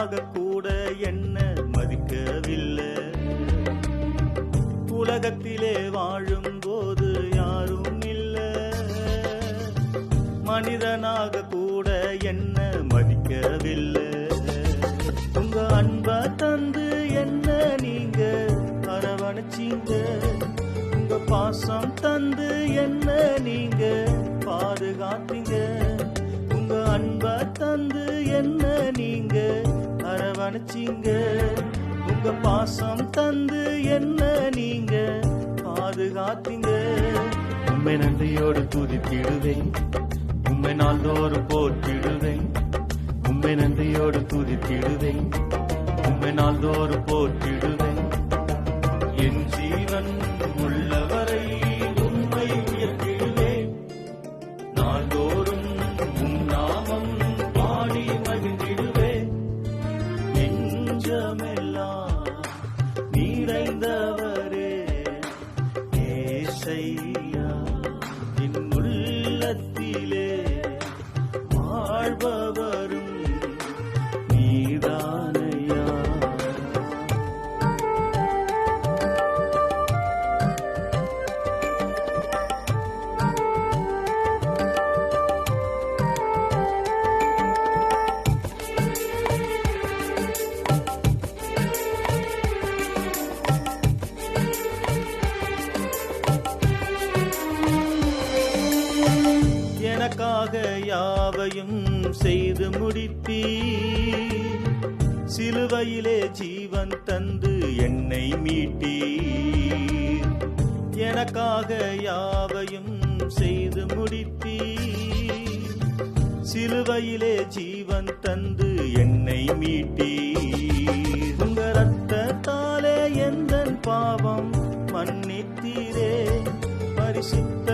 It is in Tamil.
மனிதனாக கூட என்ன மதிக்கவில்லை. உலகத்திலே வாழும் போது யாரும் இல்லை. மனிதனாக கூட என்ன மதிக்கவில்லை. உங்க அன்பை தந்து என்ன நீங்க அரவணைச்சீங்க. உங்க பாசம் தந்து என்ன நீங்க பாதுகாத்தீங்க. உங்க அன்பை தந்து என்ன நீங்க அரவணைச்சீங்க. உங்க பாசம் தந்து என்ன நீங்க பாதுகாத்தீங்க. உண்மை நன்றியோடு துதித்திடுவேன், உண்மை நாள்தோறும் போற்றிடுவேன். உண்மை நன்றியோடு துதித்திடுவேன், உண்மை நாள்தோறும் போற்றிடுவேன். என் ஜீவன் உள்ளவரை உண்மை உயர்த்திடுவேன். நாள்தோறும் உம் நாமம் பாடி மகிழ்ந்திடுவேன். நெஞ்சமெல்லாம் நிறைந்தவரே ஏசையா, என் உள்ளத்திலே வாழ்பவரும் நீதானையா. எனக்காக யாவையும் செய்து முடித்தீர். சிலுவையிலே ஜீவன் தந்து என்னை மீட்டீர். எனக்காக யாவையும் செய்து முடித்தீர். சிலுவையிலே ஜீவன் தந்து என்னை மீட்டீர். உங்க ரத்தத்தாலே எந்தன் பாவம் மன்னித்தீரே. பரிசுத்த